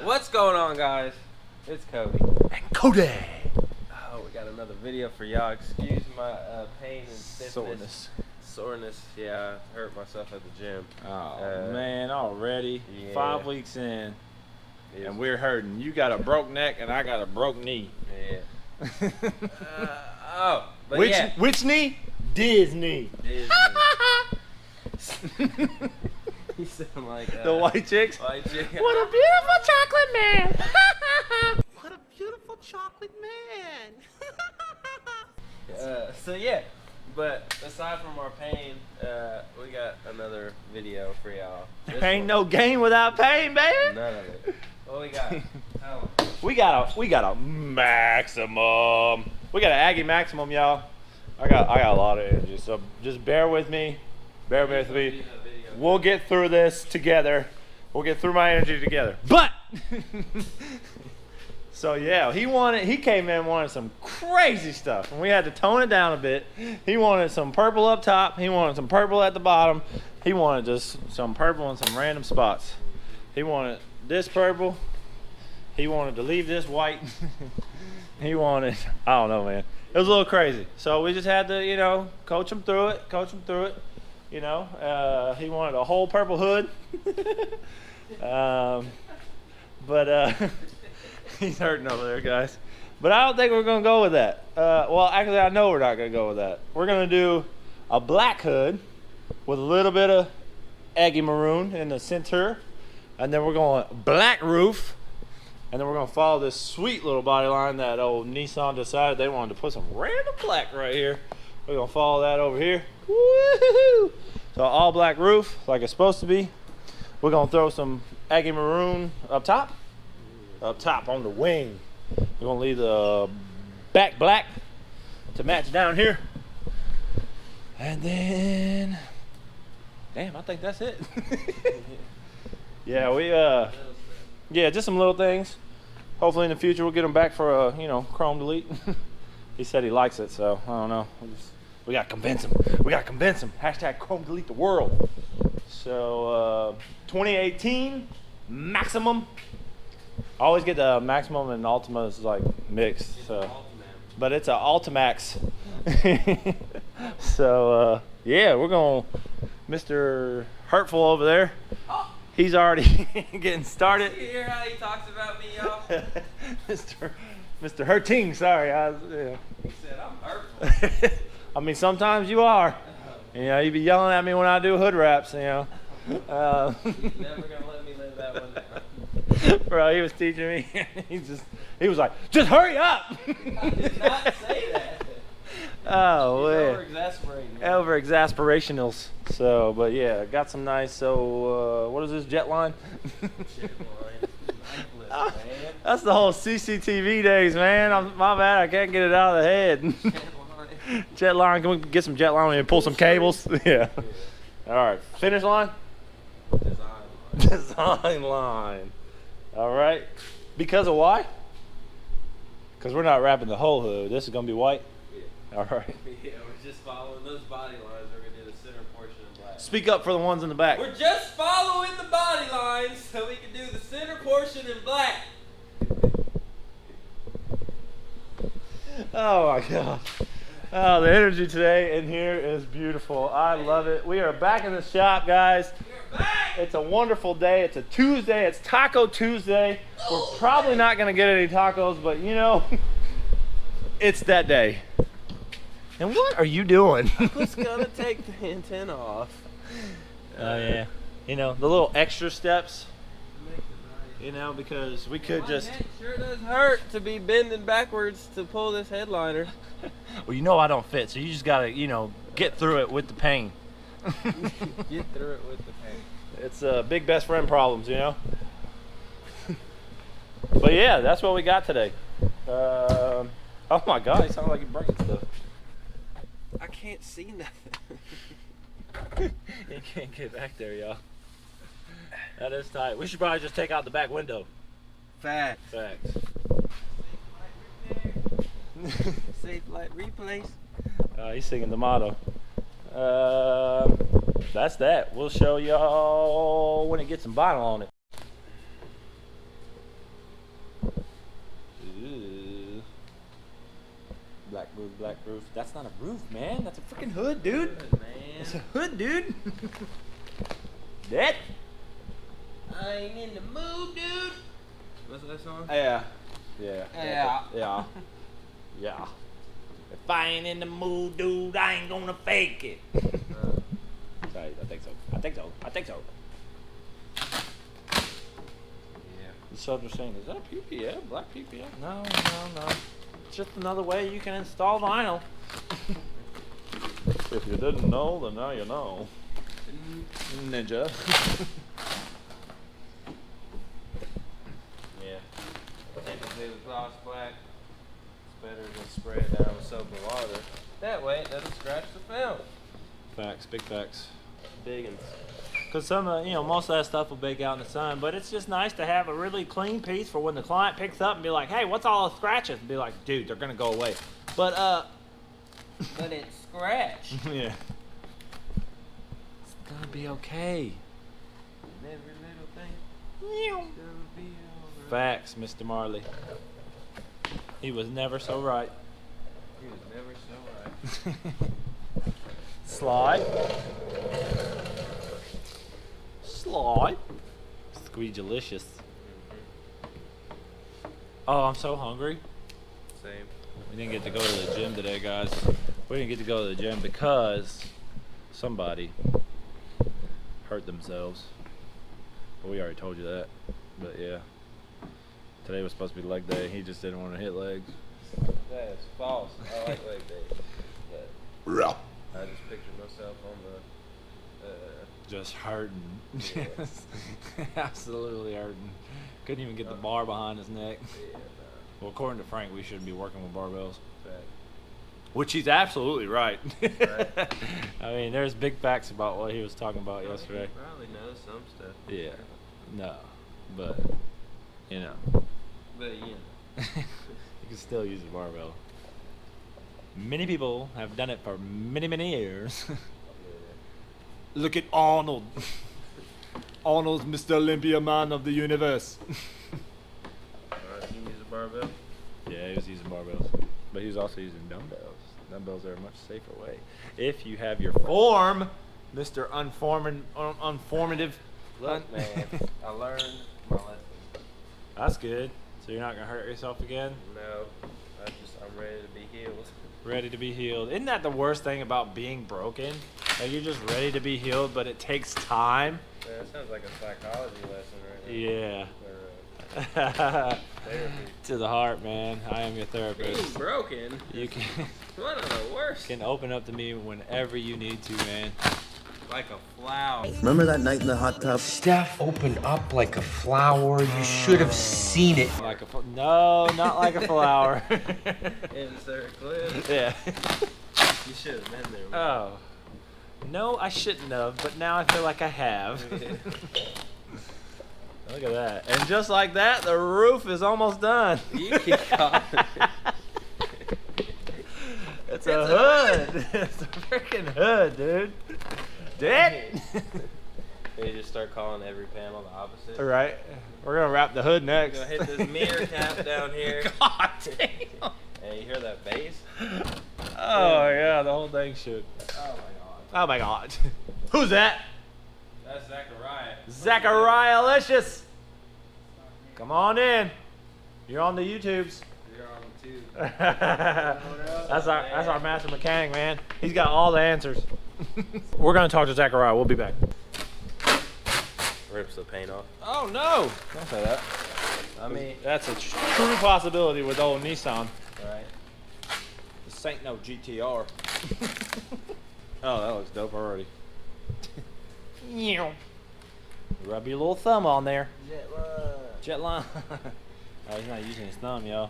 What's going on, guys? It's Cody. And Cody! Oh, we got another video for y'all. Excuse my pain and stiffness. Soreness. Yeah, I hurt myself at the gym. Oh, man, already. Yeah. 5 weeks in. And we're hurting. You got a broke neck and I got a broke knee. Yeah. But which knee? Disney. You sound like the white chicks. White chick. What a beautiful chocolate man. What a beautiful chocolate man. So yeah, but aside from our pain, we got another video for y'all. Ain't no game without pain, baby. None of it. What we got? We got a Maximum. We got an Aggie Maximum, y'all. I got a lot of energy, so just bear with me. Bear with me. We'll get through this together. We'll get through my energy together. But so yeah, he came in wanted some crazy stuff, and we had to tone it down a bit. He wanted some purple up top. He wanted some purple at the bottom. He wanted just some purple in some random spots. He wanted this purple. He wanted to leave this white. He wanted, I don't know, man. It was a little crazy. So we just had to, you know, coach him through it. You know, he wanted a whole purple hood. But he's hurting over there, guys. But I don't think we're gonna go with that. Well, actually, I know we're not gonna go with that. We're gonna do a black hood with a little bit of Aggie maroon in the center, and then we're going black roof, and then we're gonna follow this sweet little body line that old Nissan decided they wanted to put some random black right here. We're gonna follow that over here. Woohoo! So all black roof, like it's supposed to be. We're gonna throw some Aggie maroon up top on the wing. We're gonna leave the back black to match down here. And then, damn, I think that's it. Yeah, yeah, just some little things. Hopefully in the future we'll get him back for a, you know, chrome delete. He said he likes it, so I don't know. We gotta convince him. Hashtag chrome delete the world. So 2018 Maximum. I always get the Maximum and Ultima is like mixed. So, but it's an Ultimax. So yeah, we're going Mr. Hurtful over there. He's already getting started. You hear how he talks about me, y'all? Mr. Hurting, sorry. He said I'm hurtful. I mean, sometimes you are. You know, you be yelling at me when I do hood wraps, you know. He's never gonna let me live that one down. Bro, he was teaching me. He was like, just hurry up. I did not say that. Oh, man. Over Over-exasperationals. So, but yeah, got some nice, so, what is this, jet line? That's the whole CCTV days, man. My bad, I can't get it out of the head. Jet line, can we get some jet line and pull some cables? Yeah. All right, finish line? Design line. All right. Because of why? Because we're not wrapping the whole hood. This is going to be white? Yeah. All right. Yeah, we're just following those body lines. We're going to do the center portion in black. Speak up for the ones in the back. We're just following the body lines so we can do the center portion in black. Oh my God. Oh, the energy today in here is beautiful. I love it. We are back in the shop, guys. We're back. It's a wonderful day. It's a Tuesday. It's Taco Tuesday. We're probably not going to get any tacos, but you know, it's that day. And what are you doing? I was going to take the antenna off. Oh, yeah. You know, the little extra steps. You know, because we could just... It sure does hurt to be bending backwards to pull this headliner. Well, you know I don't fit, so you just got to, you know, get through it with the pain. Get through it with the pain. It's big best friend problems, you know? But yeah, that's what we got today. Oh my God, it sounds like you're breaking stuff. I can't see nothing. You can't get back there, y'all. That is tight. We should probably just take out the back window. Facts. Safe light replace. He's singing the motto. That's that. We'll show y'all when it gets some vinyl on it. black roof. That's not a roof, man. That's a freaking hood, dude. Good, man. It's a hood, dude. That? I ain't in the mood, dude. What's that song? Yeah. Yeah. Yeah. Yeah. Yeah. If I ain't in the mood, dude, I ain't gonna fake it. Sorry, I think so. I think so. I think so. Yeah. The subs are saying, is that a PPF? Black PPF? No, no, no. It's just another way you can install vinyl. If you didn't know, then now you know. Ninja. Yeah. Technically, the gloss black is better than spray it down with soap and water. That way, it doesn't scratch the film. Facts, big facts. Big and Because some of, most of that stuff will bake out in the sun, but it's just nice to have a really clean piece for when the client picks up and be like, hey, what's all the scratches? And be like, dude, they're gonna go away. But it's scratched. yeah. It's gonna be okay. And every little thing will be alright. Facts, Mr. Marley. He was never so right. He was never so right. Slide. Slide. Squeegelicious. Oh, I'm so hungry. Same. We didn't get to go to the gym today, guys. We didn't get to go to the gym because somebody hurt themselves. But we already told you that. But yeah. Today was supposed to be leg day. He just didn't want to hit legs. That's false. I like leg day. But I just pictured myself on the Just hurting. Yeah. Absolutely hurting. Couldn't even get the bar behind his neck. yeah, nah, Well, according to Frank, we shouldn't be working with barbells. fact. Which he's absolutely right. Right. I mean, there's big facts about what he was talking about Well, yesterday. He probably knows some stuff. Yeah. No. But, But you know. you can still use a barbell. Many people have done it for many, many years. Look at Arnold. Arnold's Mr. Olympia man of the universe. Alright, you use a barbell? Yeah, he was using barbells. But he was also using dumbbells. Dumbbells are a much safer way. If you have your form, Mr. Unformative. Look, man, I learned my lesson. That's good. So you're not going to hurt yourself again? No, I'm ready to be healed. Ready to be healed. Isn't that the worst thing about being broken? Like you're just ready to be healed, but it takes time. Man, that sounds like a psychology lesson right now. Yeah. Or, therapy. To the heart, man. I am your therapist. Being broken. You can One of the worst. open up to me whenever you need to, man. Like a flower. Remember that night in the hot tub? Steph opened up like a flower. You should have seen it. Like no, not like a flower. Insert clip. Yeah. You should have been there. Man. Oh. No, I shouldn't have, but now I feel like I have. Look at that. And just like that, the roof is almost done. You keep calling it. It's a hood. It's a freaking hood, dude. Dude. They just start calling every panel the opposite. All right. We're going to wrap the hood We're next. gonna hit this mirror cap down here. God damn. Hey, you hear that bass? Oh, yeah, the whole thing should. Oh my god. Oh, my God. Who's that? That's Zachariah. Zachariah-licious. Come on in. You're on the YouTubes. You're on too. That's our master mechanic, man. He's got all the answers. We're gonna talk to Zachariah. We'll be back. Rips the paint off. Oh no! Don't say that. I mean, That's a true possibility with old Nissan. right. This ain't no GTR. Oh, that looks dope already. Rub your little thumb on there. Jet line. Oh, he's not using his thumb, y'all.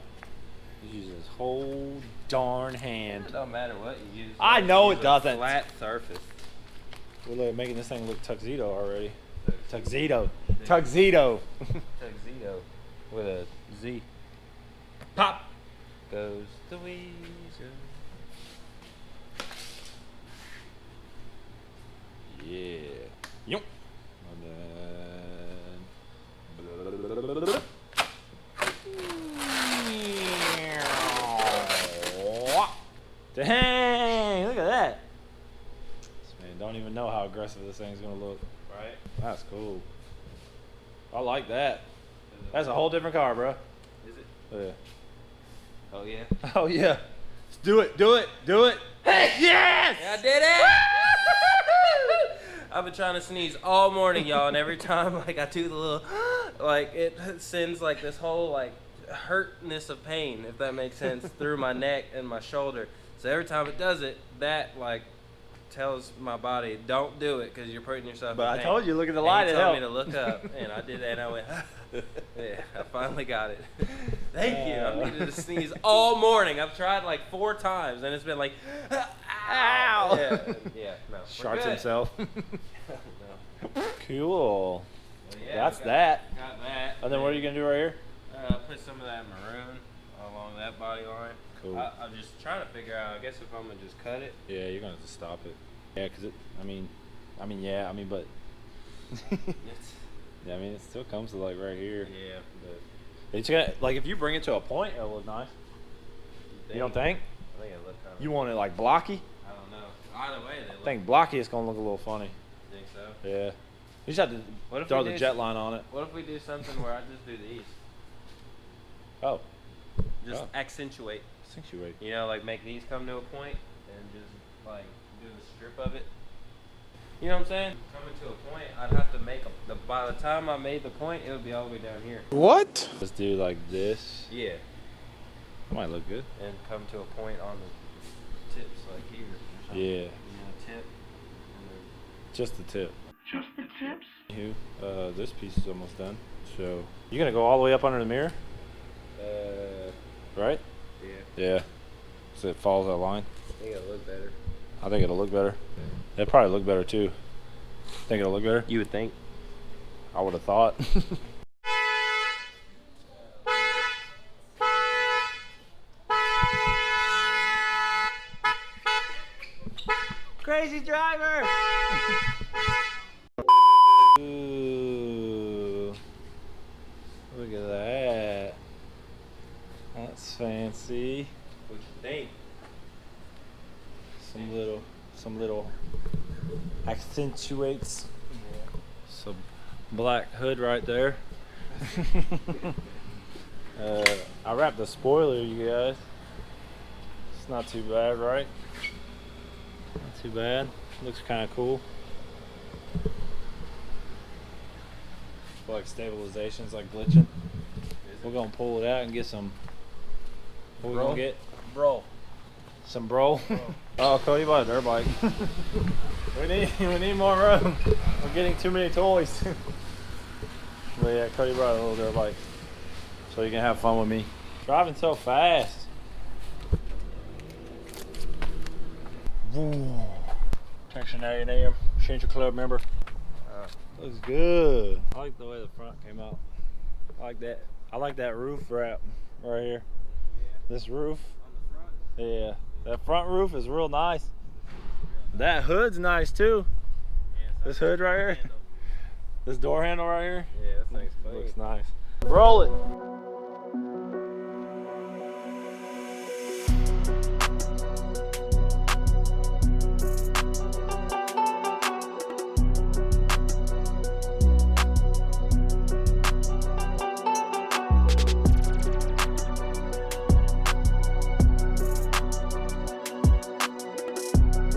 He's using his whole darn hand. It don't matter what you use. I know Use it a doesn't. Flat surface. We're making this thing look tuxedo already. Tuxedo. Tuxedo. Tuxedo with a Z. Pop. Goes the Weezer. Yeah. Yup. rest of this thing's gonna look. Right? That's cool. I like that. That's a whole different car, bro. Is it? Yeah. Oh yeah. Oh yeah. Let's do it. Do it. Do it. Yes! I did it! I've been trying to sneeze all morning, y'all, and every time like I do the little, like it sends like this whole like hurtness of pain, if that makes sense, through my neck and my shoulder. So every time it does it, that like tells my body, don't do it because you're putting yourself But in I pain. told you, look at the light. He It told me helped. to look up, and I did that, and I went, yeah, I finally got it. Thank you. I needed to sneeze all morning. I've tried like 4 times, and it's been like, ow. Yeah, no. Sharks himself. No. Cool. Well, yeah, That's got that. that. And then what are you gonna do right here? Put some of that maroon along that body line. Cool. I'm just trying to figure out, I guess if I'm gonna just cut it. Yeah, you're gonna have to stop it. Yeah, cause it. I mean, but. Yeah, I mean, it still comes to like right here. Yeah. But it's gonna like if you bring it to a point, it'll look nice. You don't think? I think it look kind of. You want it like blocky? I don't know. Either way, they look. I think blocky is gonna look a little funny. Think so? Yeah. You just have to What if throw we the do jet line on it. What if we do something where I just do these? Oh. Just Oh. accentuate. Accentuate. You know, like make these come to a point and just like do a strip of it. You know what I'm saying? Coming to a point, I'd have to make by the time I made the point, it would be all the way down here. What? Let's do like this. Yeah. That might look good. And come to a point on the tips like here or something. Yeah. You know, tip. And then Just the tip. Just the tips? Anywho, this piece is almost done. So you're gonna go all the way up under the mirror, right? yeah. Yeah. So it follows that line. I think it'll look better. I think it'll look better. It'll probably look better too. Think it'll look better? You would think. I would have thought. Crazy driver! Ooh. Look at that. That's fancy. What you think? Some little accentuates. Some black hood right there. I wrapped the spoiler, you guys. It's not too bad, right? Not too bad. Looks kind of cool. Like stabilization's like glitching. We're gonna pull it out and get some. What we gonna get? Bro. Some bro. Oh, Cody bought a dirt bike. we need more room. We're getting too many toys. But yeah, Cody brought a little dirt bike, so you can have fun with me. Driving so fast. Boom. Attention A&M, Central Club member. Looks good. I like the way the front came out. I like that. I like that roof wrap right here. This roof. Yeah, that front roof is real nice. That hood's nice too. This hood right here. This door handle right here. Yeah, that thing's clean. Looks nice. Roll it.